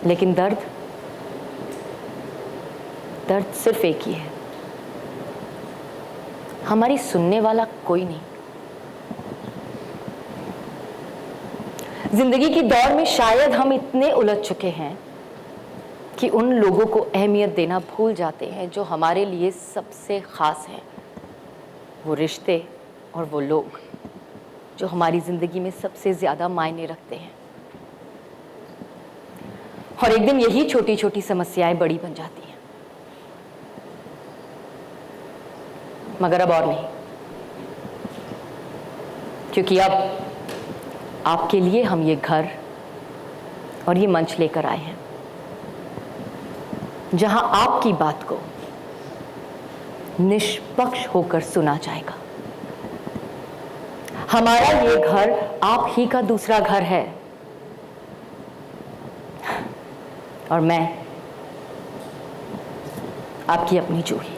लेकिन दर्द सिर्फ एक ही है, हमारी सुनने वाला कोई नहीं। जिंदगी की दौड़ में शायद हम इतने उलझ चुके हैं कि उन लोगों को अहमियत देना भूल जाते हैं जो हमारे लिए सबसे खास हैं, वो रिश्ते और वो लोग जो हमारी जिंदगी में सबसे ज्यादा मायने रखते हैं। और एक दिन यही छोटी छोटी समस्याएं बड़ी बन जाती हैं, मगर अब और नहीं, क्योंकि अब आपके लिए हम ये घर और ये मंच लेकर आए हैं जहां आपकी बात को निष्पक्ष होकर सुना जाएगा। हमारा ये घर आप ही का दूसरा घर है और मैं आपकी अपनी जूही,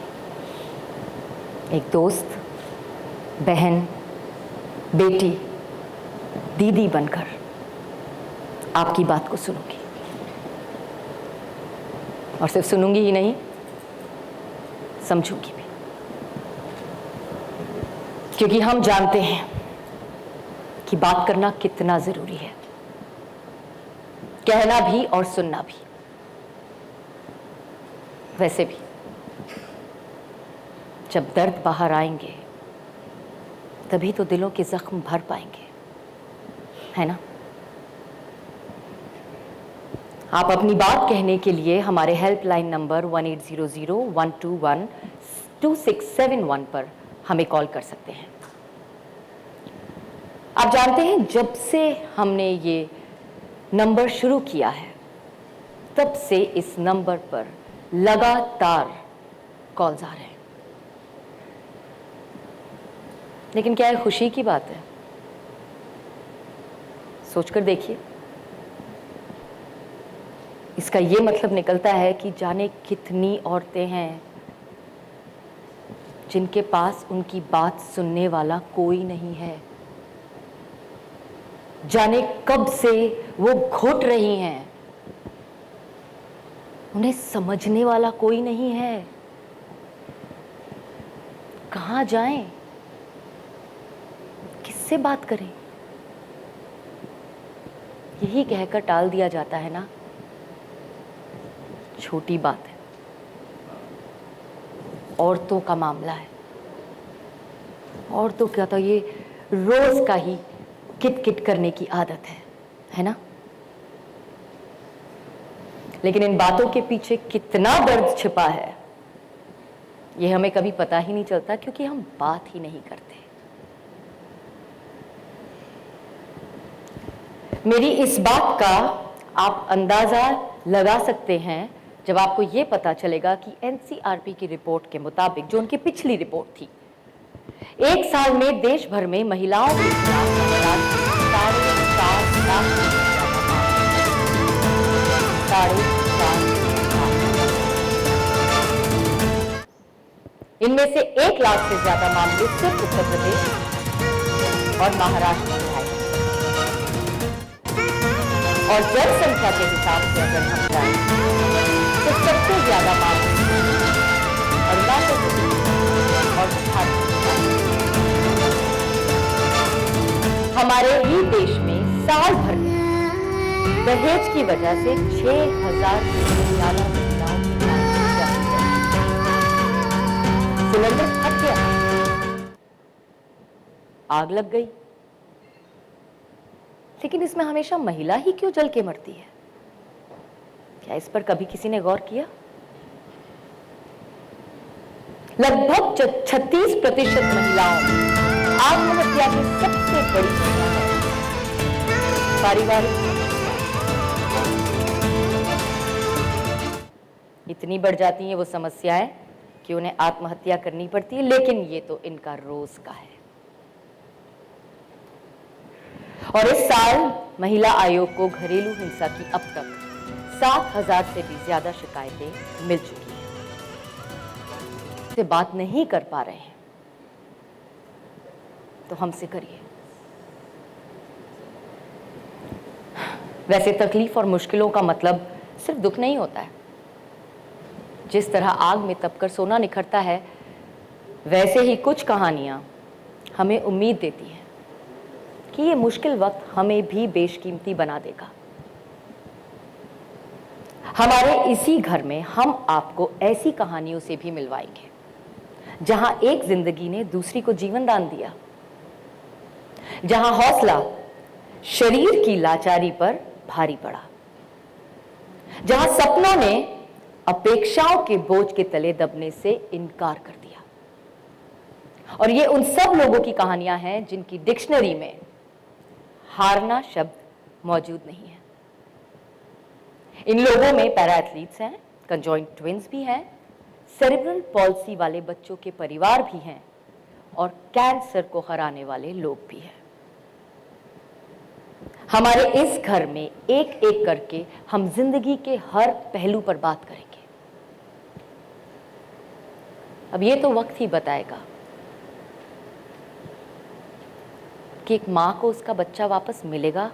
एक दोस्त, बहन, बेटी, दीदी बनकर आपकी बात को सुनूंगी। और सिर्फ सुनूंगी ही नहीं, समझूंगी भी, क्योंकि हम जानते हैं कि बात करना कितना जरूरी है, कहना भी और सुनना भी। वैसे भी जब दर्द बाहर आएंगे तभी तो दिलों के जख्म भर पाएंगे, है ना? आप अपनी बात कहने के लिए हमारे हेल्पलाइन नंबर 1800-121-2671 पर हमें कॉल कर सकते हैं। आप जानते हैं, जब से हमने ये नंबर शुरू किया है तब से इस नंबर पर लगातार कॉल्स आ रहे हैं। लेकिन क्या ये खुशी की बात है? सोचकर देखिए, इसका ये मतलब निकलता है कि जाने कितनी औरतें हैं जिनके पास उनकी बात सुनने वाला कोई नहीं है, जाने कब से वो घुट रही हैं, उन्हें समझने वाला कोई नहीं है। कहाँ जाएं? किससे बात करें? यही कहकर टाल दिया जाता है ना, छोटी बात है, औरतों का मामला है, औरतों का तो ये रोज का ही किट किट करने की आदत है ना? लेकिन इन बातों के पीछे कितना दर्द छिपा है ये हमें कभी पता ही नहीं चलता, क्योंकि हम बात ही नहीं करते। मेरी इस बात का आप अंदाजा लगा सकते हैं जब आपको ये पता चलेगा कि एनसीआरपी की रिपोर्ट के मुताबिक, जो उनकी पिछली रिपोर्ट थी, एक साल में देश भर में महिलाओं के खिलाफ अपराध 4.5 लाख, 4.5 लाख। इनमें से 1 लाख से ज्यादा मामले सिर्फ उत्तर प्रदेश और महाराष्ट्र में आए। और जनसंख्या के हिसाब से अगर हम जाएं तो सबसे ज्यादा मामले अरुणाचल प्रदेश और झारखंड। हमारे ही देश में साल भर में दहेज की वजह से 6,000 से ज्यादा महिलाओं की आत्महत्या हुई है। सिलेंडर फट गया, आग लग गई, लेकिन इसमें हमेशा महिला ही क्यों जल के मरती है? क्या इस पर कभी किसी ने गौर किया? लगभग 36% महिलाओं में आत्महत्या की सबसे बड़ी वजह है पारिवारिक। इतनी बढ़ जाती हैं वो समस्याएं कि उन्हें आत्महत्या करनी पड़ती है, लेकिन ये तो इनका रोज का है। और इस साल महिला आयोग को घरेलू हिंसा की अब तक 7,000 से भी ज्यादा शिकायतें मिल चुकी हैं। से बात नहीं कर पा रहे हैं तो हमसे करिए। वैसे तकलीफ और मुश्किलों का मतलब सिर्फ दुख नहीं होता है, जिस तरह आग में तपकर सोना निखरता है, वैसे ही कुछ कहानियां हमें उम्मीद देती हैं कि ये मुश्किल वक्त हमें भी बेशकीमती बना देगा। हमारे इसी घर में हम आपको ऐसी कहानियों से भी मिलवाएंगे जहां एक जिंदगी ने दूसरी को जीवन दान दिया, जहां हौसला शरीर की लाचारी पर भारी पड़ा, जहां सपनों ने अपेक्षाओं के बोझ के तले दबने से इनकार कर दिया। और ये उन सब लोगों की कहानियां हैं जिनकी डिक्शनरी में हारना शब्द मौजूद नहीं है। इन लोगों में पैरा एथलीट्स हैं, कंजॉइंट ट्विंस भी हैं, सेरेब्रल पॉल्सी वाले बच्चों के परिवार भी हैं और कैंसर को हराने वाले लोग भी हैं। हमारे इस घर में एक एक करके हम जिंदगी के हर पहलू पर बात करेंगे। अब ये तो वक्त ही बताएगा कि एक मां को उसका बच्चा वापस मिलेगा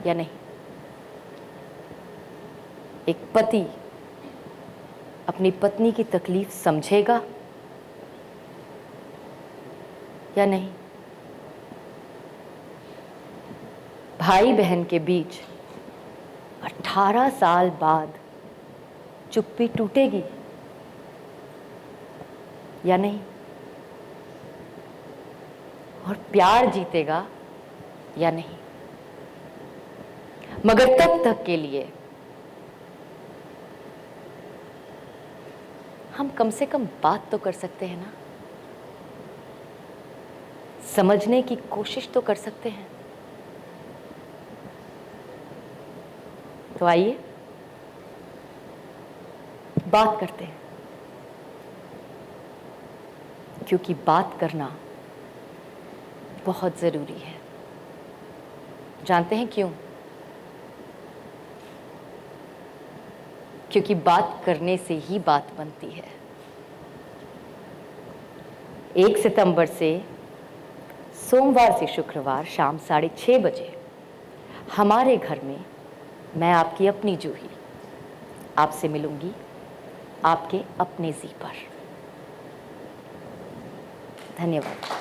या नहीं, एक पति अपनी पत्नी की तकलीफ समझेगा या नहीं, भाई बहन के बीच 18 साल बाद चुप्पी टूटेगी या नहीं, और प्यार जीतेगा या नहीं। मगर तब तक के लिए हम कम से कम बात तो कर सकते हैं ना, समझने की कोशिश तो कर सकते हैं। तो आइए बात करते हैं, क्योंकि बात करना बहुत जरूरी है। जानते हैं क्यों? क्योंकि बात करने से ही बात बनती है। 1 सितंबर से सोमवार से शुक्रवार शाम 6:30 बजे हमारे घर में मैं आपकी अपनी जूही आपसे मिलूंगी, आपके अपने जी पर। धन्यवाद।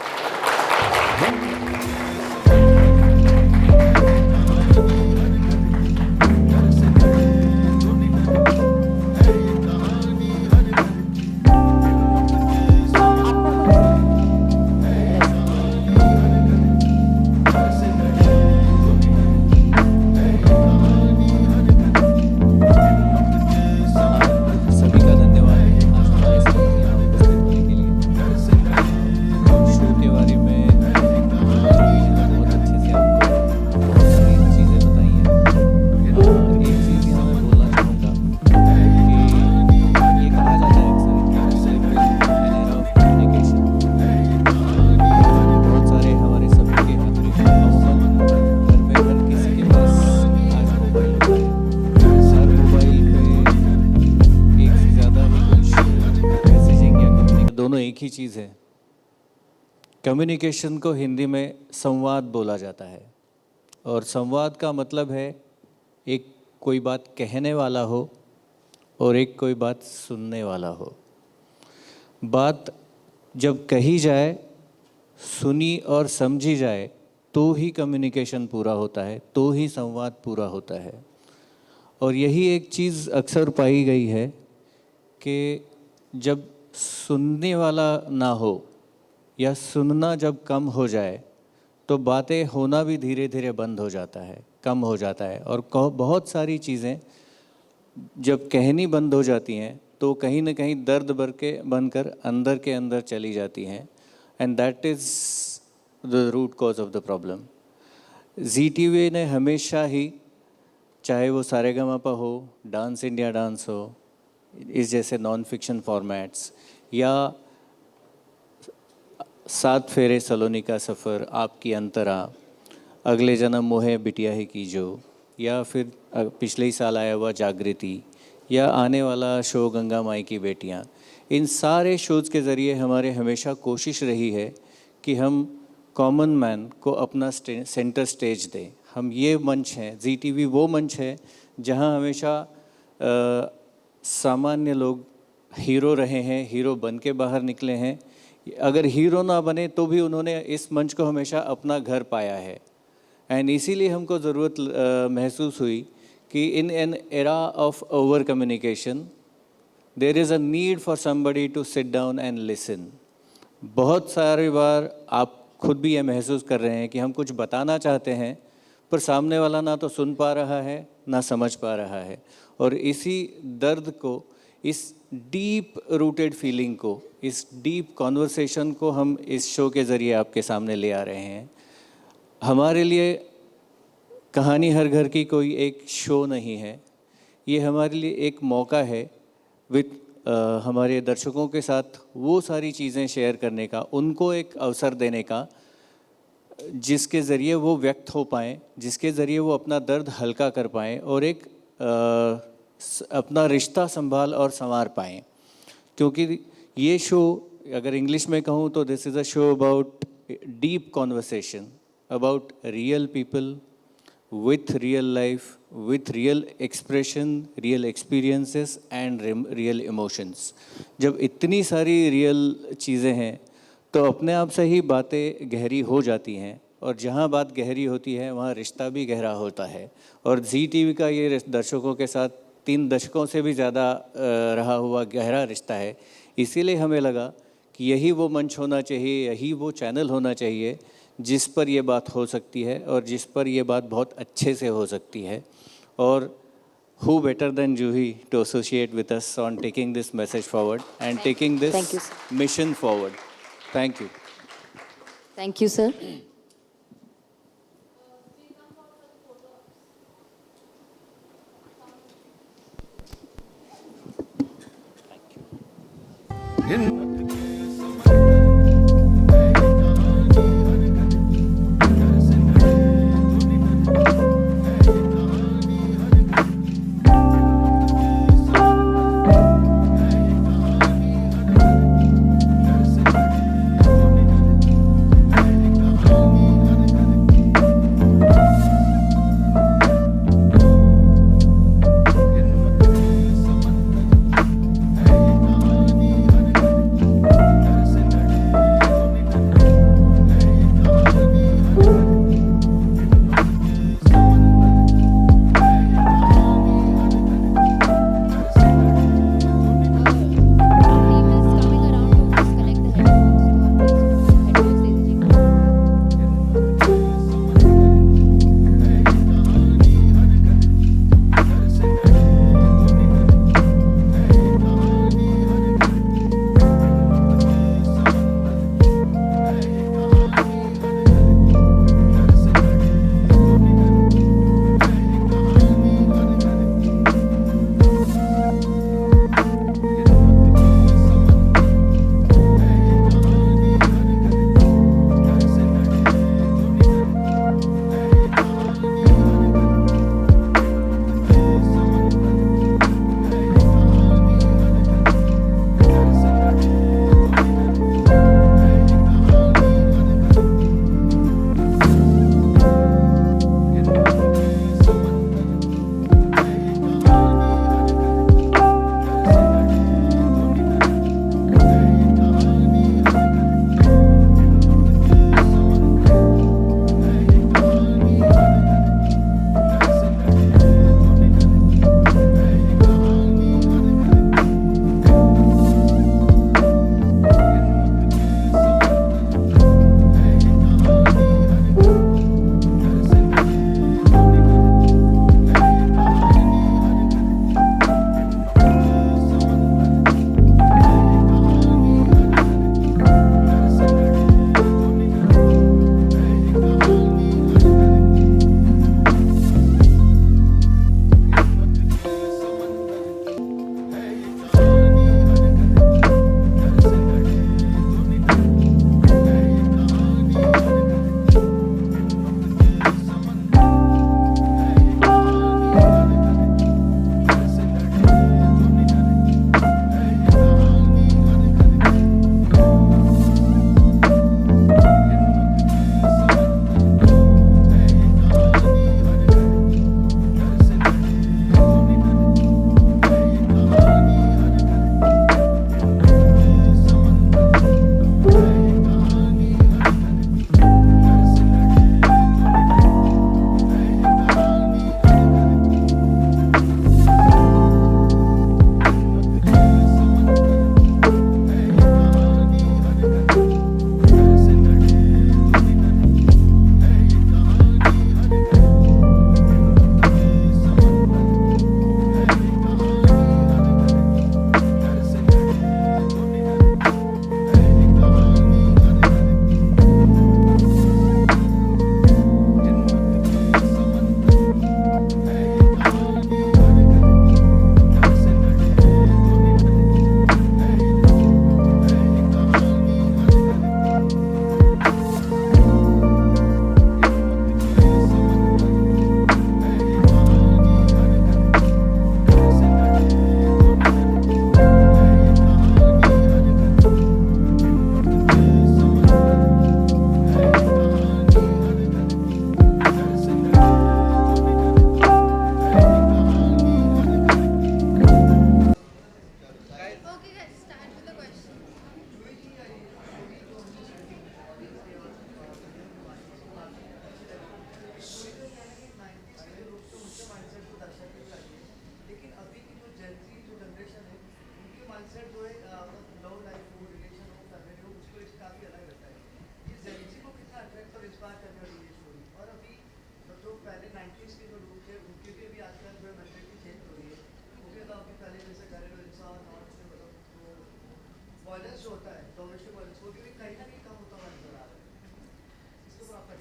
एक ही चीज़ है। कम्युनिकेशन को हिंदी में संवाद बोला जाता है, और संवाद का मतलब है एक कोई बात कहने वाला हो और एक कोई बात सुनने वाला हो। बात जब कही जाए, सुनी और समझी जाए तो ही कम्युनिकेशन पूरा होता है, तो ही संवाद पूरा होता है। और यही एक चीज़ अक्सर पाई गई है कि जब सुनने वाला ना हो या सुनना जब कम हो जाए तो बातें होना भी धीरे धीरे बंद हो जाता है, कम हो जाता है। और बहुत सारी चीज़ें जब कहनी बंद हो जाती हैं तो कहीं ना कहीं दर्द भर के बनकर अंदर के अंदर चली जाती हैं, and that is the root cause of the problem. ZTV ने हमेशा ही, चाहे वो सारेगामापा हो, डांस इंडिया डांस हो, इस जैसे नॉन फिक्शन फॉर्मेट्स, या 7 फेरे सलोनी का सफ़र, आपकी अंतरा, अगले जन्म मोहे बिटिया ही कीजो, या फिर पिछले ही साल आया हुआ जागृति, या आने वाला शो गंगा माई की बेटियां, इन सारे शोज़ के ज़रिए हमारे हमेशा कोशिश रही है कि हम कॉमन मैन को अपना सेंटर स्टेज दें, हम ये मंच हैं, जी टीवी वो मंच है जहाँ हमेशा सामान्य लोग हीरो रहे हैं, हीरो बन के बाहर निकले हैं। अगर हीरो ना बने तो भी उन्होंने इस मंच को हमेशा अपना घर पाया है। एंड इसीलिए हमको ज़रूरत महसूस हुई कि in an era of over communication there is a need for somebody to sit down and listen. बहुत सारी बार आप खुद भी ये महसूस कर रहे हैं कि हम कुछ बताना चाहते हैं पर सामने वाला ना तो सुन पा रहा है ना समझ पा रहा है। और इसी दर्द को, इस डीप रूटेड फीलिंग को, इस डीप कॉन्वर्सेशन को हम इस शो के ज़रिए आपके सामने ले आ रहे हैं। हमारे लिए कहानी हर घर की कोई एक शो नहीं है, ये हमारे लिए एक मौका है विद हमारे दर्शकों के साथ वो सारी चीज़ें शेयर करने का, उनको एक अवसर देने का जिसके ज़रिए वो व्यक्त हो पाएँ, जिसके ज़रिए वो अपना दर्द हल्का कर पाएँ और एक अपना रिश्ता संभाल और संवार पाएँ। क्योंकि ये शो, अगर इंग्लिश में कहूँ तो this is a show about deep conversation about real people with real life, with real expression, real experiences and real emotions। जब इतनी सारी रियल चीज़ें हैं तो अपने आप से ही बातें गहरी हो जाती हैं, और जहाँ बात गहरी होती है वहाँ रिश्ता भी गहरा होता है। और जी टीवी का ये दर्शकों के साथ 3 दशकों से भी ज़्यादा रहा हुआ गहरा रिश्ता है। इसीलिए हमें लगा कि यही वो मंच होना चाहिए, यही वो चैनल होना चाहिए जिस पर ये बात हो सकती है और जिस पर ये बात बहुत अच्छे से हो सकती है। और who better than Juhi to associate with us on taking this message forward and taking this mission forward. Thank you. Thank you, sir.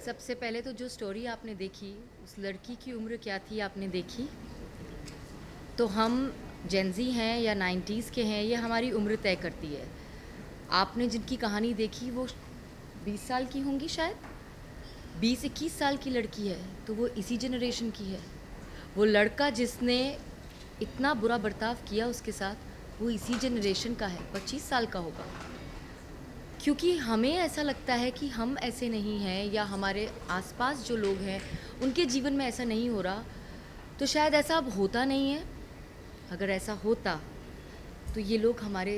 सबसे पहले तो जो स्टोरी आपने देखी, उस लड़की की उम्र क्या थी आपने देखी? तो हम जेंजी हैं या 90s के हैं, ये हमारी उम्र तय करती है। आपने जिनकी कहानी देखी वो 20 साल की होंगी शायद, 20-21 साल की लड़की है, तो वो इसी जनरेशन की है। वो लड़का जिसने इतना बुरा बर्ताव किया उसके साथ, वो इसी जनरेशन का है, 25 साल का होगा। क्योंकि हमें ऐसा लगता है कि हम ऐसे नहीं हैं, या हमारे आसपास जो लोग हैं उनके जीवन में ऐसा नहीं हो रहा, तो शायद ऐसा अब होता नहीं है। अगर ऐसा होता तो ये लोग हमारे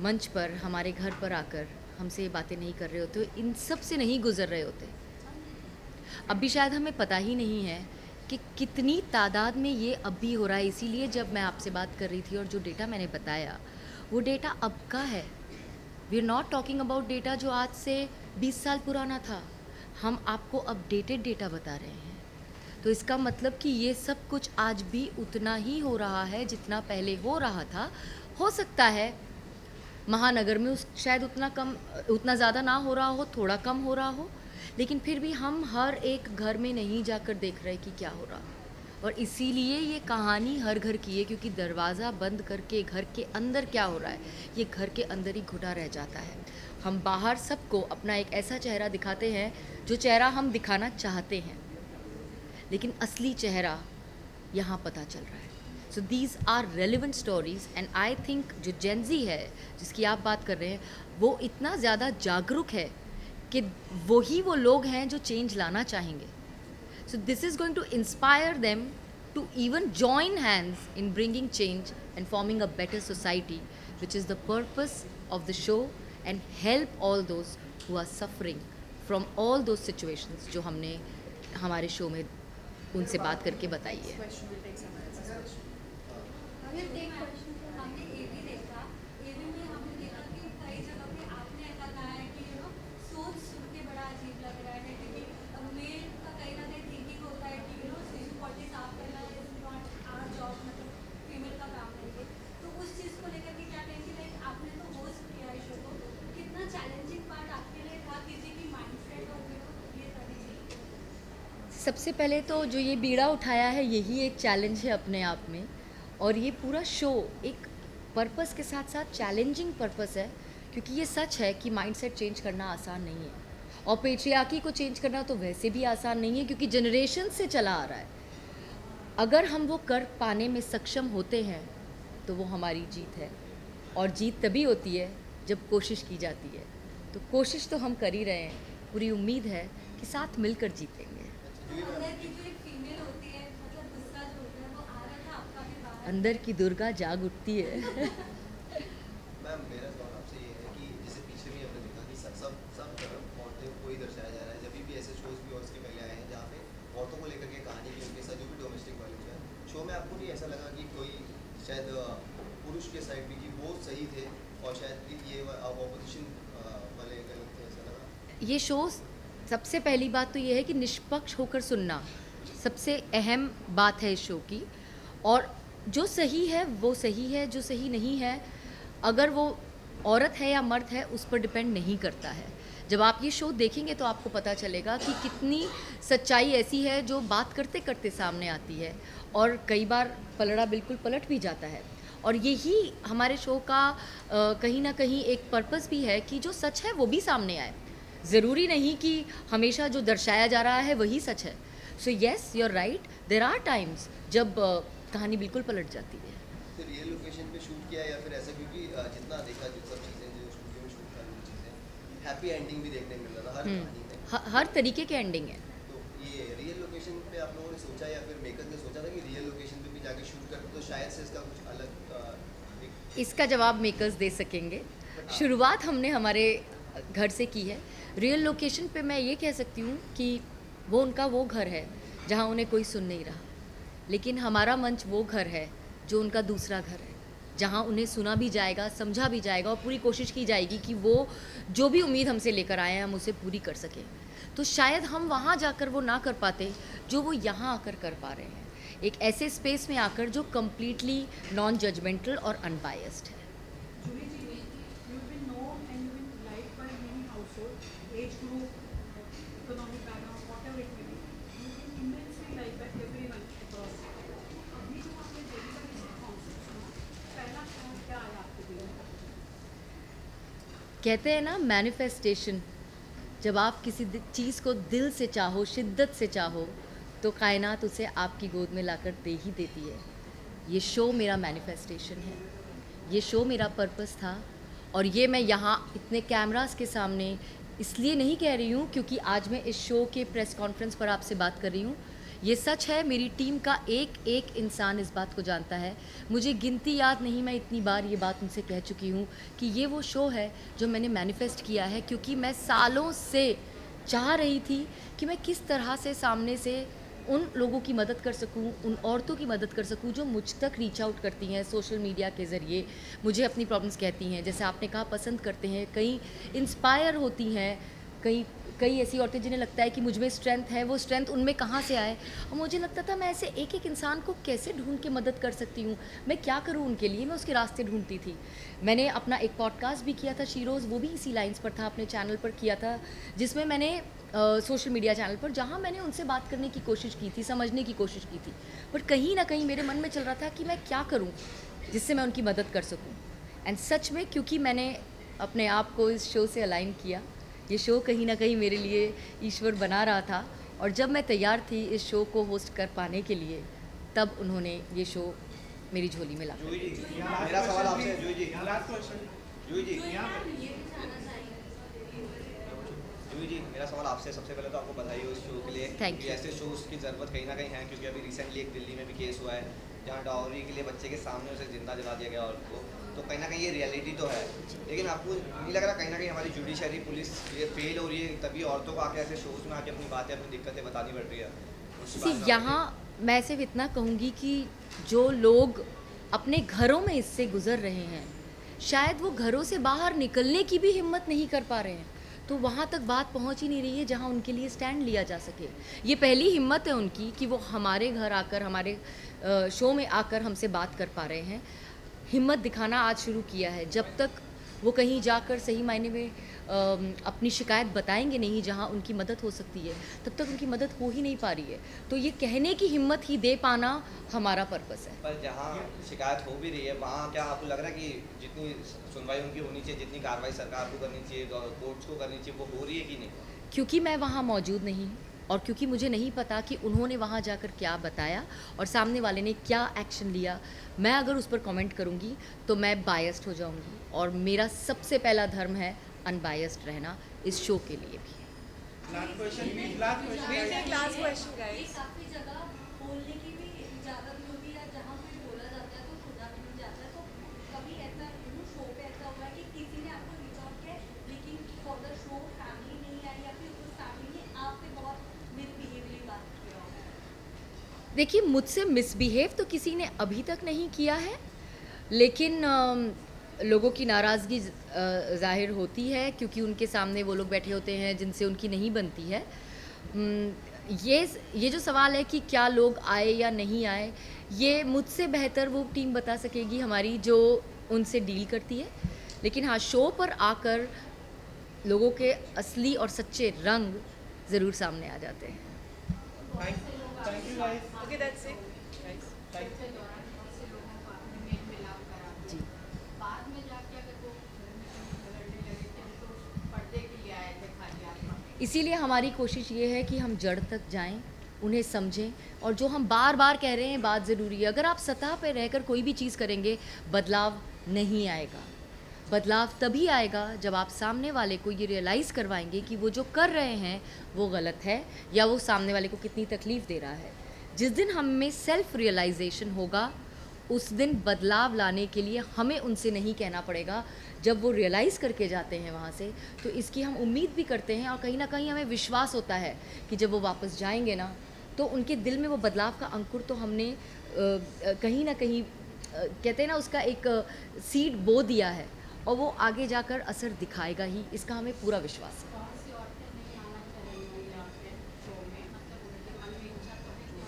मंच पर, हमारे घर पर आकर हमसे ये बातें नहीं कर रहे होते, इन सब से नहीं गुजर रहे होते। अब भी शायद हमें पता ही नहीं है कि कितनी तादाद में ये अब भी हो रहा है। इसीलिए जब मैं आपसे बात कर रही थी और जो डेटा मैंने बताया, वो डेटा अब का है। We are not talking about data जो आज से 20 साल पुराना था। हम आपको अपडेटेड डेटा बता रहे हैं। तो इसका मतलब कि ये सब कुछ आज भी उतना ही हो रहा है जितना पहले हो रहा था। हो सकता है महानगर में शायद उतना ज़्यादा ना हो रहा हो, थोड़ा कम हो रहा हो, लेकिन फिर भी हम हर एक घर में नहीं जाकर देख रहे कि क्या हो रहा। और इसीलिए ये कहानी हर घर की है, क्योंकि दरवाज़ा बंद करके घर के अंदर क्या हो रहा है, ये घर के अंदर ही घुटा रह जाता है। हम बाहर सबको अपना एक ऐसा चेहरा दिखाते हैं जो चेहरा हम दिखाना चाहते हैं, लेकिन असली चेहरा यहाँ पता चल रहा है। So these are relevant stories, and I think जो जेंजी है जिसकी आप बात कर रहे हैं, वो इतना ज़्यादा जागरूक है कि वही वो लोग हैं जो चेंज लाना चाहेंगे। So this is going to inspire them to even join hands in bringing change and forming a better society, which is the purpose of the show, and help all those who are suffering from all those situations जो हमने हमारे show में उनसे बात करके बताई है। हमने ये भी देखा, ये भी हमने देखा कि कई जगह पे आपने ऐसा कहा है कि सोच सुन के बड़ा अजीब लग रहा है, क्योंकि मेल का कहीं ना कहीं थिंकिंग होता है कि शिशु पॉटी साफ करना इज नॉट आवर जॉब, मतलब फीमेल का काम नहीं है। तो उस चीज़ को लेकर के क्या कहेंगे? लाइक आपने तो होस्ट किया है शो को, कितना चैलेंजिंग पार्ट आपके लिए था किसी की माइंडसेट और ये सारी चीज़? सबसे पहले तो जो ये बीड़ा उठाया है, यही एक चैलेंज है अपने आप में। और ये पूरा शो एक पर्पस के साथ साथ चैलेंजिंग पर्पस है, क्योंकि ये सच है कि माइंडसेट चेंज करना आसान नहीं है, और पेट्रियार्की को चेंज करना तो वैसे भी आसान नहीं है, क्योंकि जनरेशन से चला आ रहा है। अगर हम वो कर पाने में सक्षम होते हैं तो वो हमारी जीत है, और जीत तभी होती है जब कोशिश की जाती है। तो कोशिश तो हम कर ही रहे हैं, पूरी उम्मीद है कि साथ मिलकर जीतेंगे। अंदर की जो एक फीमेल होती है, मतलब गुस्सा जो होता है, वो आ रहा था आपका भी बाहर? अंदर की दुर्गा जाग उठती है। मैम, मेरा सवाल आपसे ये है कि जैसे पीछे भी हमने देखा कि सब तरफ औरतें को ही दर्शाया जा रहा है। जब भी ऐसे शोज भी और इसके पहले आए हैं जहाँ पे औरतों को लेकर के कहानी भी उनके साथ, जो भी डोमेस्टिक वायलेंस है, शो में आपको नहीं ऐसा लगा कि कोई शायद पुरुष के साइड भी कि वो सही थे और शायद ये ऑपोजिशन वाले गलत थे, ऐसा लगा? ये शो, सबसे पहली बात तो ये है कि निष्पक्ष होकर सुनना सबसे अहम बात है इस शो की। और जो सही है वो सही है, जो सही नहीं है, अगर वो औरत है या मर्द है, उस पर डिपेंड नहीं करता है। जब आप ये शो देखेंगे तो आपको पता चलेगा कि कितनी सच्चाई ऐसी है जो बात करते करते सामने आती है, और कई बार पलड़ा बिल्कुल पलट भी जाता है। और यही हमारे शो का कहीं ना कहीं एक पर्पस भी है कि जो सच है वो भी सामने आए। ज़रूरी नहीं कि हमेशा जो दर्शाया जा रहा है वही सच है। So yes, you are right, there are times जब कहानी बिल्कुल पलट जाती है। तो रियल लोकेशन पे शूट किया या फिर ऐसा? क्योंकि जितना देखा, जो सब चीज़ें जो स्टूडियो में शूट करने की चीज़ें, हैप्पी एंडिंग भी देखने को मिल रहा था हर कहानी में। हर तरीके के एंडिंग है। तो ये रियल लोकेशन पे आप लोगों ने सोचा या फिर मेकर्स ने सोचा था कि रियल लोकेशन पे भी जाके शूट करते तो शायद से इसका कुछ अलग इसका जवाब मेकर्स दे सकेंगे। शुरुआत हमने हमारे घर से की है। रियल लोकेशन पे मैं ये कह सकती हूँ कि वो उनका वो घर है जहाँ उन्हें कोई सुन नहीं रहा, लेकिन हमारा मंच वो घर है जो उनका दूसरा घर है, जहाँ उन्हें सुना भी जाएगा, समझा भी जाएगा, और पूरी कोशिश की जाएगी कि वो जो भी उम्मीद हमसे लेकर आए हैं हम उसे पूरी कर सकें। तो शायद हम वहाँ जाकर वो ना कर पाते जो वो यहाँ आकर कर पा रहे हैं, एक ऐसे स्पेस में आकर जो कम्प्लीटली नॉन जजमेंटल और अनबायस्ड है। Julie ji, you've been known and you've been liked by many households, age group, economic background, कहते हैं ना मैनिफेस्टेशन, जब आप किसी चीज़ को दिल से चाहो, शिद्दत से चाहो, तो कायनात उसे आपकी गोद में लाकर दे ही देती है। ये शो मेरा मैनिफेस्टेशन है, ये शो मेरा पर्पस था, और ये मैं यहाँ इतने कैमरास के सामने इसलिए नहीं कह रही हूँ क्योंकि आज मैं इस शो के प्रेस कॉन्फ्रेंस पर आपसे बात कर रही हूँ। ये सच है, मेरी टीम का एक एक इंसान इस बात को जानता है। मुझे गिनती याद नहीं, मैं इतनी बार ये बात उनसे कह चुकी हूँ कि ये वो शो है जो मैंने मैनिफेस्ट किया है, क्योंकि मैं सालों से चाह रही थी कि मैं किस तरह से सामने से उन लोगों की मदद कर सकूं, उन औरतों की मदद कर सकूं जो मुझ तक रीच आउट करती हैं सोशल मीडिया के ज़रिए, मुझे अपनी प्रॉब्लम्स कहती हैं, जैसे आपने कहा पसंद करते हैं, कई इंस्पायर होती हैं, कई ऐसी औरतें जिन्हें लगता है कि मुझ में स्ट्रेंथ है, वो स्ट्रेंथ उनमें कहाँ से आए। और मुझे लगता था मैं ऐसे एक एक इंसान को कैसे ढूंढ के मदद कर सकती हूँ, मैं क्या करूँ उनके लिए, मैं उसके रास्ते ढूंढती थी। मैंने अपना एक पॉडकास्ट भी किया था शीरोज़, वो भी इसी लाइन्स पर था, अपने चैनल पर किया था, जिसमें मैंने सोशल मीडिया चैनल पर, जहाँ मैंने उनसे बात करने की कोशिश की थी, समझने की कोशिश की थी, पर कहीं ना कहीं मेरे मन में चल रहा था कि मैं क्या करूँ जिससे मैं उनकी मदद कर सकूँ। एंड सच में क्योंकि मैंने अपने आप को इस शो से अलाइन किया, ये शो कहीं ना कहीं मेरे लिए ईश्वर बना रहा था, और जब मैं तैयार थी इस शो को होस्ट कर पाने के लिए, तब उन्होंने ये शो मेरी झोली में ला दिया। जूही जी, मेरा सवाल आपसे है, जूही जी, लास्ट क्वेश्चन जूही जी, ये भी जानना चाहेंगे। जूही जी, मेरा सवाल आपसे, सबसे पहले तो आपको बधाई हो इस शो के लिए, Thank क्योंकि ऐसे शोज़ की ज़रूरत कहीं ना कहीं है, क्योंकि अभी रिसेंटली एक दिल्ली में भी केस हुआ है जहाँ डाउरी के लिए बच्चे के सामने उसे जिंदा जला दिया गया औरत को, तो कहीं ना कहीं ये रियलिटी तो है, लेकिन आपको नहीं लग रहा कहीं ना कहीं हमारी जुडिशरी पुलिस ये फेल हो रही है, तभी औरतों को आके ऐसे शोज़ में आके अपनी बातें, अपनी दिक्कतें बतानी पड़ रही है? उसके बारे में आप यहाँ मैं सिर्फ इतना कहूँगी कि जो लोग अपने घरों में इससे गुजर रहे हैं, शायद वो घरों से बाहर निकलने की भी हिम्मत नहीं कर पा रहे हैं, तो वहाँ तक बात पहुँच ही नहीं रही है जहाँ उनके लिए स्टैंड लिया जा सके। ये पहली हिम्मत है उनकी कि वो हमारे घर आकर, हमारे शो में आकर हमसे बात कर पा रहे हैं। हिम्मत दिखाना आज शुरू किया है। जब तक वो कहीं जाकर सही मायने में अपनी शिकायत बताएंगे नहीं जहाँ उनकी मदद हो सकती है, तब तक उनकी मदद हो ही नहीं पा रही है। तो ये कहने की हिम्मत ही दे पाना हमारा पर्पस है। पर जहाँ शिकायत हो भी रही है, वहाँ क्या आपको लग रहा है कि जितनी सुनवाई उनकी होनी चाहिए, जितनी कार्रवाई सरकार को करनी चाहिए, कोर्ट्स को करनी चाहिए, वो हो रही है कि नहीं? क्योंकि मैं वहाँ मौजूद नहीं, और क्योंकि मुझे नहीं पता कि उन्होंने वहाँ जाकर क्या बताया और सामने वाले ने क्या एक्शन लिया, मैं अगर उस पर कमेंट करूँगी तो मैं बायस्ड हो जाऊँगी, और मेरा सबसे पहला धर्म है अनबायस्ड रहना, इस शो के लिए भी। लास्ट क्वेश्चन लास्ट क्वेश्चन ये गाइस काफी जगह बोलने की भी इजाजत नहीं होती है, जहाँ कोई बोला जाता है तो सुना भी नहीं जाता है, तो कभी ऐसा शो पे ऐसा हुआ है कि किसी ने आपको रीच आउट किया लेकिन फॉर द शो फैमिली नहीं आई, या फिर उस फैमिली ने आप पे बहुत मिसबिहेवली बात किया हो? देखिए, मुझसे मिसबिहेव तो किसी ने अभी तक नहीं किया है, लेकिन लोगों की नाराज़गी ज़ाहिर होती है क्योंकि उनके सामने वो लोग बैठे होते हैं जिनसे उनकी नहीं बनती है। ये जो सवाल है कि क्या लोग आए या नहीं आए, ये मुझसे बेहतर वो टीम बता सकेगी हमारी जो उनसे डील करती है। लेकिन हाँ, शो पर आकर लोगों के असली और सच्चे रंग ज़रूर सामने आ जाते हैं। Thank you guys okay that's it guys thank you जी, बाद में जाके अगर वो झगड़ने लगे थे तो पर्दे के लिए आए थे खाली आत्मा। इसीलिए हमारी कोशिश ये है कि हम जड़ तक जाएं, उन्हें समझें, और जो हम बार बार कह रहे हैं बात ज़रूरी है। अगर आप सतह पर रहकर कोई भी चीज़ करेंगे, बदलाव नहीं आएगा। बदलाव तभी आएगा जब आप सामने वाले को ये रियलाइज़ करवाएंगे कि वो जो कर रहे हैं वो गलत है, या वो सामने वाले को कितनी तकलीफ़ दे रहा है। जिस दिन हम में सेल्फ रियलाइजेशन होगा, उस दिन बदलाव लाने के लिए हमें उनसे नहीं कहना पड़ेगा। जब वो रियलाइज़ करके जाते हैं वहाँ से, तो इसकी हम उम्मीद भी करते हैं, और कहीं ना कहीं हमें विश्वास होता है कि जब वो वापस जाएंगे ना, तो उनके दिल में वो बदलाव का अंकुर तो हमने कहीं ना कहीं कहते हैं ना, उसका एक सीड बो दिया है, और वो आगे जाकर असर दिखाएगा ही, इसका हमें पूरा विश्वास है। बहुत सी औरतें नहीं आना चाहेंगी यहाँ पे शो में, मतलब उनके मन में इच्छा तो है कि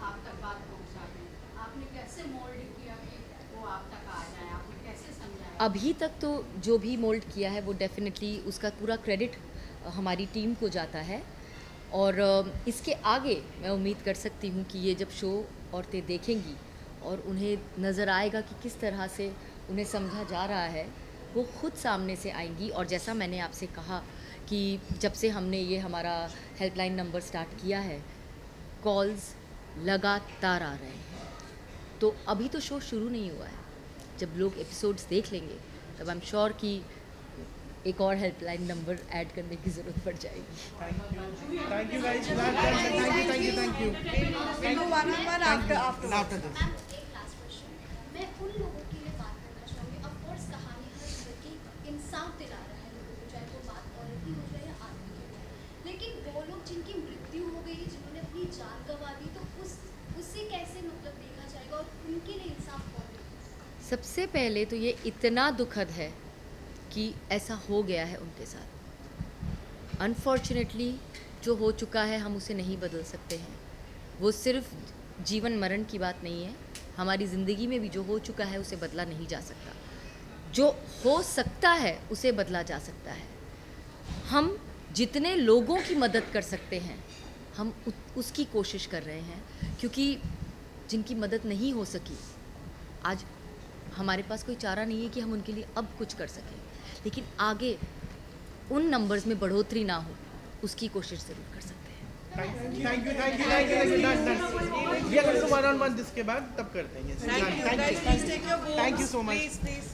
आप तक बात पहुँचा दें। आपने कैसे मोल्ड किया कि वो आप तक आ जाए, आपने कैसे समझाया? अभी तक तो जो भी मोल्ड किया है वो डेफिनेटली उसका पूरा क्रेडिट हमारी टीम को जाता है, और इसके आगे मैं उम्मीद कर सकती हूँ कि ये जब शो औरतें देखेंगी और उन्हें नज़र आएगा कि किस तरह से उन्हें समझा जा रहा है, वो खुद सामने से आएंगी। और जैसा मैंने आपसे कहा कि जब से हमने ये हमारा हेल्पलाइन नंबर स्टार्ट किया है, कॉल्स लगातार आ रहे हैं। तो अभी तो शो शुरू नहीं हुआ है, जब लोग एपिसोड्स देख लेंगे तब आई एम श्योर कि एक और हेल्पलाइन नंबर ऐड करने की ज़रूरत पड़ जाएगी। Thank you guys. Thank you. We'll do one-on-one after this. Ma'am एक लास्ट क्वेश्चन, मैं उन लोगों के लिए बात करना चाहूँगी। ऑफ कोर्स कहानी हर लड़की इंसाफ दिला रहा है लोगों को, चाहे वो बात औरत की हो जाए या आदमी की हो जाए, लेकिन वो लोग जिनकी मृत्यु हो गई, जिन्होंने अपनी जान गंवा दी, तो उससे कैसे मतलब देखा जाएगा और उनके लिए इंसाफ कौन देगा? सबसे पहले तो ये इतना दुखद है कि ऐसा हो गया है उनके साथ। अनफॉर्चुनेटली जो हो चुका है हम उसे नहीं बदल सकते हैं। वो सिर्फ जीवन मरण की बात नहीं है, हमारी ज़िंदगी में भी जो हो चुका है उसे बदला नहीं जा सकता। जो हो सकता है उसे बदला जा सकता है। हम जितने लोगों की मदद कर सकते हैं हम उसकी कोशिश कर रहे हैं, क्योंकि जिनकी मदद नहीं हो सकी, आज हमारे पास कोई चारा नहीं है कि हम उनके लिए अब कुछ कर सकें, लेकिन आगे उन नंबर्स में बढ़ोतरी ना हो उसकी कोशिश ज़रूर कर सकते हैं। Thank you. Done. We are going to one-on-one जिसके बाद तब करते हैं। Thank you guys. Please take your votes. Thank you so much. Please.